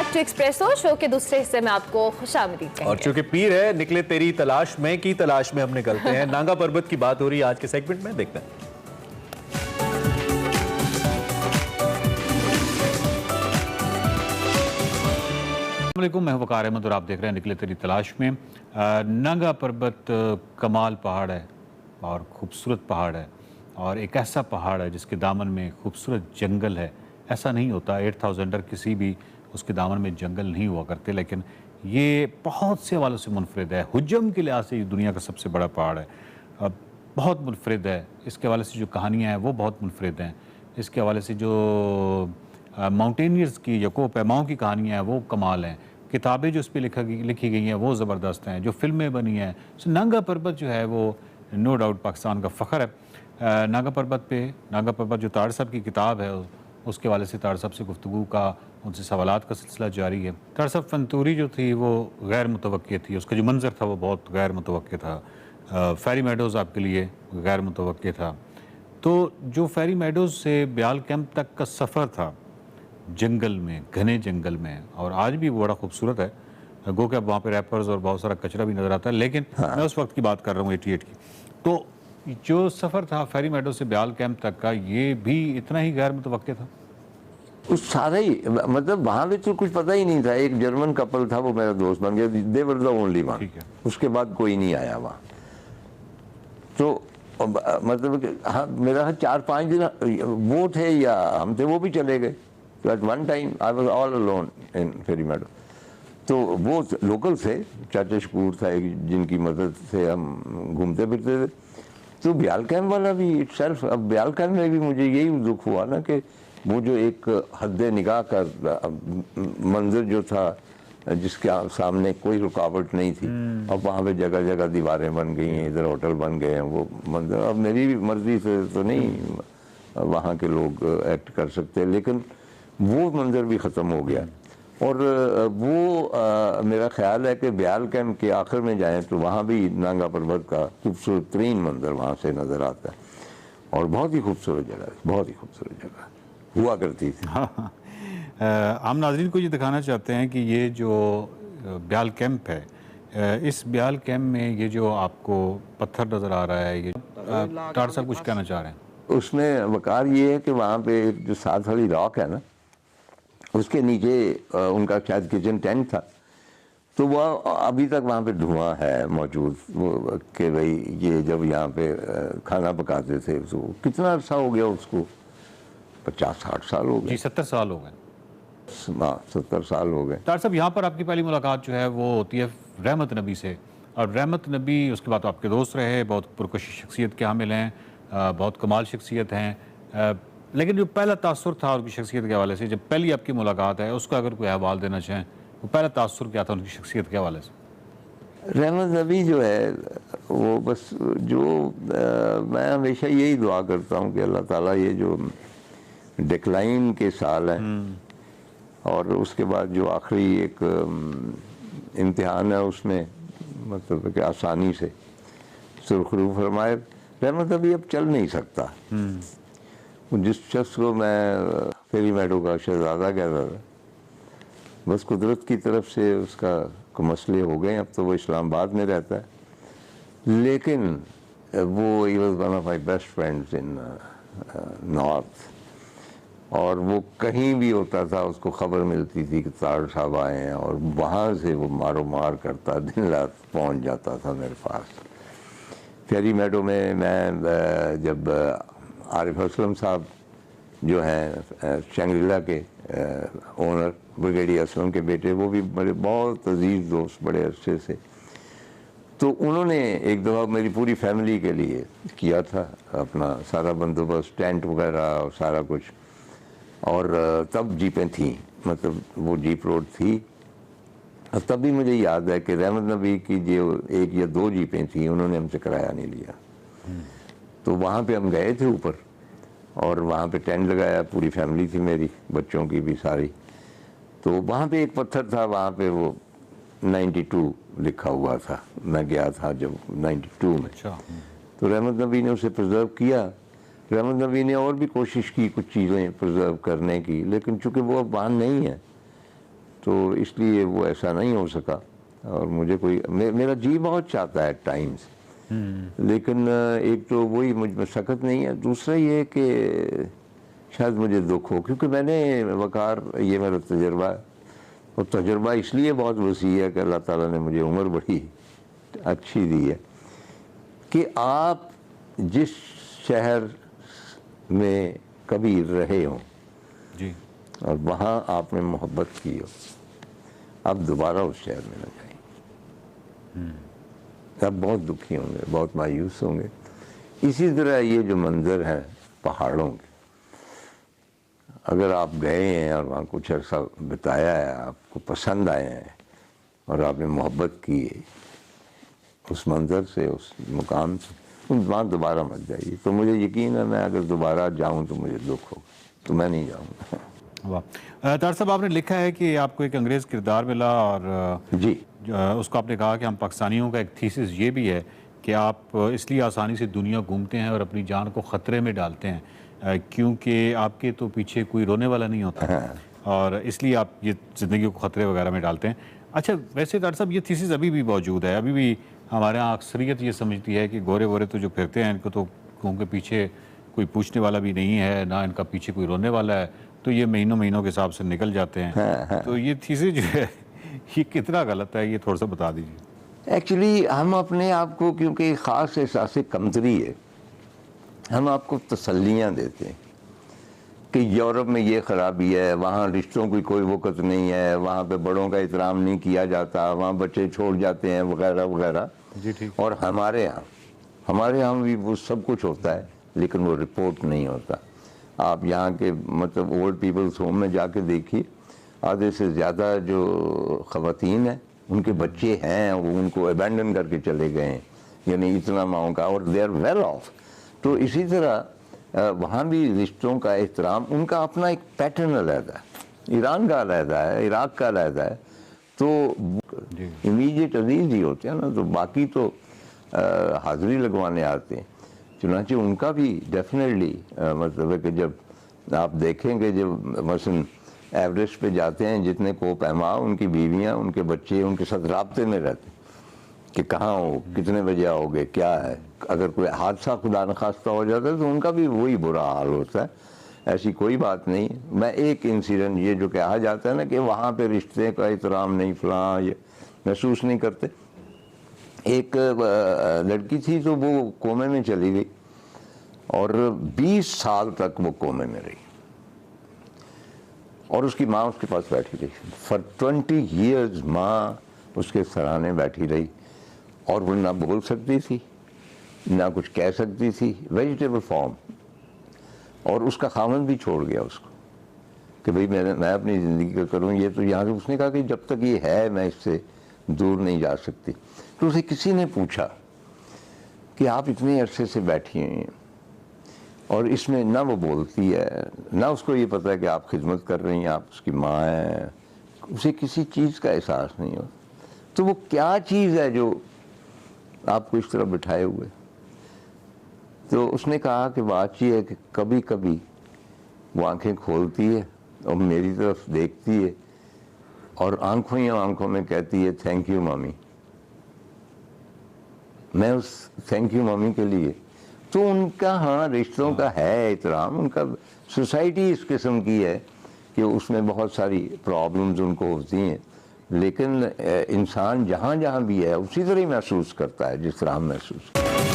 Back to espresso show के दूसरे हिस्से में आपको खुशामदीद कहेंगे। और चूंकि पीर है, निकले तेरी तलाश में की तलाश में हम निकलते हैं। नांगा पर्वत की बात हो रही है आज के सेगमेंट में, देखते हैं। अस्सलामुअलैकुम, मैं वकार अहमद और आप देख रहे हैं निकले तेरी तलाश में। नांगा पर्वत कमाल पहाड़ है और खूबसूरत पहाड़ है, और एक ऐसा पहाड़ है जिसके दामन में खूबसूरत जंगल है। ऐसा नहीं होता 8000 किसी भी उसके दामन में जंगल नहीं हुआ करते, लेकिन ये बहुत से हवालों से मुनफरिद है। हुज्जम के लिहाज से ये दुनिया का सबसे बड़ा पहाड़ है, बहुत मुनफरिद है। इसके हवाले से जो कहानियाँ हैं वो बहुत मुनफरिद हैं। इसके हवाले से जो माउंटेनियर्स की यको पैमाओं की कहानियाँ हैं वो कमाल हैं। किताबें जो इस पर लिखी गई हैं वो ज़बरदस्त हैं। जो फिल्में बनी हैं, नांगा पर्वत जो है वो नो डाउट पाकिस्तान का फ़ख्र है। नांगा पर्वत जो ताड़ साहब की किताब है उसके वाले से ताड़ साहब से गुफ्तगू का, उनसे सवालात का सिलसिला जारी है। ताड़ साहब फंतूरी जो थी वो गैर मुतवक्की थी, उसका जो मंज़र था वो बहुत गैर मुतवक्की था। फेरी मेडोज़ आपके लिए गैर मुतवक्की था। तो जो फेरी मेडोज़ से ब्याल कैंप तक का सफ़र था जंगल में, घने जंगल में, और आज भी वो बड़ा खूबसूरत है। गो कि अब वहाँ पे रैपर्स और बहुत सारा कचरा भी नज़र आता है, लेकिन मैं उस वक्त की बात कर रहा हूँ 88 की। तो जो सफ़र था फेरी मेडो से ब्याल कैंप तक का, ये भी इतना ही गैर मुतवक्के था। उस सारा ही मतलब वहाँ पे तो कुछ पता ही नहीं था। एक जर्मन कपल था, वो मेरा दोस्त बन गया, दे वर द ओनली वन। उसके बाद कोई नहीं आया वहाँ। तो मतलब हाँ, मेरा 4-5 दिन वो थे या हम थे, वो भी चले गए। तो at one time I was all alone in Fairy Meadow. तो वो लोकल थे, चाचा शकूर था एक, जिनकी मदद से हम घूमते फिरते थे। तो ब्याल कैंप वाला भी इटसेल्फ, अब ब्याल कैंप में भी मुझे यही दुख हुआ ना कि वो जो एक हद निगाह का मंजर जो था, जिसके सामने कोई रुकावट नहीं थी, अब वहाँ पे जगह जगह दीवारें बन गई हैं, इधर होटल बन गए हैं, वो मंजर अब मेरी भी मर्जी से तो नहीं वहाँ के लोग एक्ट कर सकते, लेकिन वो मंजर भी ख़त्म हो गया। और वो मेरा ख्याल है कि ब्याल कैंप के आखिर में जाएं तो वहाँ भी नांगा पर्वत का खूबसूरत तरीन मंजर वहाँ से नज़र आता है, और बहुत ही खूबसूरत जगह, बहुत ही खूबसूरत जगह हुआ करती थी। हाँ, हम नाज़रीन को ये दिखाना चाहते हैं कि ये जो ब्याल कैंप है, इस ब्याल कैंप में ये जो आपको पत्थर नज़र आ रहा है, ये ताड़ साहब कुछ कहना चाह रहे हैं। उसमें वकार ये है कि वहाँ पे जो साथ वाली रॉक है ना, उसके नीचे उनका शायद किचन टेंट था। तो वह अभी तक वहाँ पे धुआं है मौजूद, कि भाई ये जब यहाँ पे खाना पकाते थे, तो कितना अर्सा हो गया उसको, 50-60 साल हो गए। जी 70 साल हो गए। 70 साल हो गए। ताड़ साहब, यहाँ पर आपकी पहली मुलाकात जो है वो होती है रहमत नबी से, और रहमत नबी उसके बाद आपके दोस्त रहे, बहुत पुरकशिश शख्सियत के हामिल हैं, बहुत कमाल शख्सियत हैं। लेकिन जो पहला तासुर था उनकी शख्सियत के हवाले से, जब पहली आपकी मुलाकात है, उसका अगर कोई हवाल देना चाहें, वो पहला तासुर क्या था उनकी शख्सियत के हवाले से? रहमत नबी जो है वो बस जो मैं हमेशा यही दुआ करता हूँ कि अल्लाह ताला ये जो डिक्लाइन के साल हैं और उसके बाद जो आखिरी एक इम्तिहान है उसमें मतलब कि आसानी से सुरखरू फरमाए। रहमत नबी अब चल नहीं सकता। जिस शख्स को मैं फेरी मेडो का शहजादा कहता था, बस कुदरत की तरफ से उसका मसले हो गए। अब तो वो इस्लामाबाद में रहता है, लेकिन वो he was one of my best friends in north, और वो कहीं भी होता था उसको ख़बर मिलती थी कि ताड़ साहब आए हैं, और वहाँ से वो मारो मार करता दिन रात पहुँच जाता था मेरे पास। फेरी मेडो में मैं जब आरिफ असलम साहब जो हैं शंग्रीला के ओनर, ब्रिगेडियर असलम के बेटे, वो भी बड़े बहुत अजीज़ दोस्त बड़े अरसे से, तो उन्होंने एक दफ़ा मेरी पूरी फैमिली के लिए किया था अपना सारा बंदोबस्त, टेंट वगैरह और सारा कुछ। और तब जीपें थीं, मतलब वो जीप रोड थी। तब भी मुझे याद है कि रहमत नबी की जो 1 या 2 जीपें थीं, उन्होंने हमसे किराया नहीं लिया। तो वहाँ पे हम गए थे ऊपर, और वहाँ पे टेंट लगाया, पूरी फैमिली थी मेरी, बच्चों की भी सारी। तो वहाँ पे एक पत्थर था, वहाँ पे वो 92 लिखा हुआ था। मैं गया था जब 92 में। तो रहमत नबी ने उसे प्रिजर्व किया। रहमत नबी ने और भी कोशिश की कुछ चीज़ें प्रिजर्व करने की, लेकिन चूँकि वो अब वहाँ नहीं है, تو اس لیے وہ ایسا نہیں ہو سکا. اور مجھے میرا جی بہت چاہتا ہے ٹائمز، لیکن ایک تو وہی مجھ میں سخت نہیں ہے، دوسرا یہ کہ شاید مجھے دکھ ہو، کیونکہ میں نے وقار، یہ میرا تجربہ ہے، اور تجربہ اس لیے بہت وسیع ہے کہ اللہ تعالیٰ نے مجھے عمر بڑی اچھی دی ہے، کہ آپ جس شہر میں کبھی رہے ہوں جی، اور وہاں آپ نے محبت کی ہو، اب دوبارہ اس شہر میں نہ جائیں. اب بہت دکھی ہوں گے، بہت مایوس ہوں گے. اسی طرح یہ جو منظر ہیں پہاڑوں کے، اگر آپ گئے ہیں اور وہاں کچھ عرصہ بتایا ہے، آپ کو پسند آئے ہیں اور آپ نے محبت کی ہے اس منظر سے، اس مقام سے، وہاں دوبارہ مت جائیے. تو مجھے یقین ہے میں اگر دوبارہ جاؤں تو مجھے دکھ ہوگا، تو میں نہیں جاؤں گا. واہ، طاہر صاحب آپ نے لکھا ہے کہ آپ کو ایک انگریز کردار ملا، اور جی، اس کو آپ نے کہا کہ ہم پاکستانیوں کا ایک تھیسس یہ بھی ہے کہ آپ اس لیے آسانی سے دنیا گھومتے ہیں اور اپنی جان کو خطرے میں ڈالتے ہیں کیونکہ آپ کے تو پیچھے کوئی رونے والا نہیں ہوتا، اور اس لیے آپ یہ زندگی کو خطرے وغیرہ میں ڈالتے ہیں. اچھا، ویسے طاہر صاحب یہ تھیسس ابھی بھی موجود ہے، ابھی بھی ہمارے یہاں اکثریت یہ سمجھتی ہے کہ گورے گورے تو جو پھرتے ہیں ان کو تو کیونکہ پیچھے کوئی پوچھنے والا بھی نہیں ہے، نہ ان کا پیچھے کوئی رونے والا ہے، تو یہ مہینوں کے حساب سے نکل جاتے ہیں. تو یہ تھیسس جو ہے یہ کتنا غلط ہے، یہ تھوڑا سا بتا دیجیے. ایکچولی ہم اپنے آپ کو، کیونکہ خاص احساس کمتری ہے، ہم آپ کو تسلیاں دیتے ہیں کہ یورپ میں یہ خرابی ہے، وہاں رشتوں کی کوئی وقت نہیں ہے، وہاں پہ بڑوں کا احترام نہیں کیا جاتا، وہاں بچے چھوڑ جاتے ہیں وغیرہ وغیرہ. جی ٹھیک. اور ہمارے یہاں بھی وہ سب کچھ ہوتا ہے، لیکن وہ رپورٹ نہیں ہوتا. آپ یہاں کے مطلب اولڈ پیپلز ہوم میں جا کے دیکھیے، آدھے سے زیادہ جو خواتین ہیں ان کے بچے ہیں وہ ان کو ابینڈن کر کے چلے گئے ہیں، یعنی اتنا ماؤں کا، اور دے آر ویل آف. تو اسی طرح وہاں بھی رشتوں کا احترام، ان کا اپنا ایک پیٹرن علیحدہ ہے، ایران کا علیحدہ ہے، عراق کا علیحدہ ہے. تو امیڈیٹ عزیز ہی ہوتے ہیں نا، تو باقی تو حاضری لگوانے آتے ہیں. چنانچہ ان کا بھی ڈیفینیٹلی مطلب ہے کہ جب آپ دیکھیں گے، جب مثلا ایوریسٹ پہ جاتے ہیں جتنے کو پیما، ان کی بیویاں، ان کے بچے ان کے ساتھ رابطے میں رہتے ہیں کہ کہاں ہو، کتنے بجے آؤ گے، کیا ہے. اگر کوئی حادثہ خدا نخواستہ ہو جاتا ہے تو ان کا بھی وہی برا حال ہوتا ہے. ایسی کوئی بات نہیں. میں ایک انسیڈنٹ، یہ جو کہا جاتا ہے نا کہ وہاں پہ رشتے کا احترام نہیں، فلاں، یہ محسوس نہیں کرتے. ایک لڑکی تھی تو وہ کومے میں چلی گئی اور 20 سال تک وہ کومے میں رہی، اور اس کی ماں اس کے پاس بیٹھی رہی. فار 20 years ماں اس کے سرانے بیٹھی رہی، اور وہ نہ بول سکتی تھی، نہ کچھ کہہ سکتی تھی، ویجیٹیبل فارم. اور اس کا خاوند بھی چھوڑ گیا اس کو کہ بھئی میں اپنی زندگی کا کروں. یہ تو یہاں سے اس نے کہا کہ جب تک یہ ہے میں اس سے دور نہیں جا سکتی. تو اسے کسی نے پوچھا کہ آپ اتنے عرصے سے بیٹھی ہیں اور اس میں نہ وہ بولتی ہے، نہ اس کو یہ پتہ ہے کہ آپ خدمت کر رہی ہیں، آپ اس کی ماں ہیں، اسے کسی چیز کا احساس نہیں ہو. تو وہ کیا چیز ہے جو آپ کو اس طرح بٹھائے ہوئے؟ تو اس نے کہا کہ بات یہ ہے کہ کبھی کبھی وہ آنکھیں کھولتی ہے اور میری طرف دیکھتی ہے اور آنکھوں میں کہتی ہے تھینک یو مامی. میں اس تھینک یو مامی کے لیے، تو ان کا ہاں رشتوں کا ہے احترام. ان کا سوسائٹی اس قسم کی ہے کہ اس میں بہت ساری پرابلمز ان کو ہوتی ہیں، لیکن انسان جہاں بھی ہے اسی طرح ہی محسوس کرتا ہے جس طرح ہم محسوس کرتے ہیں.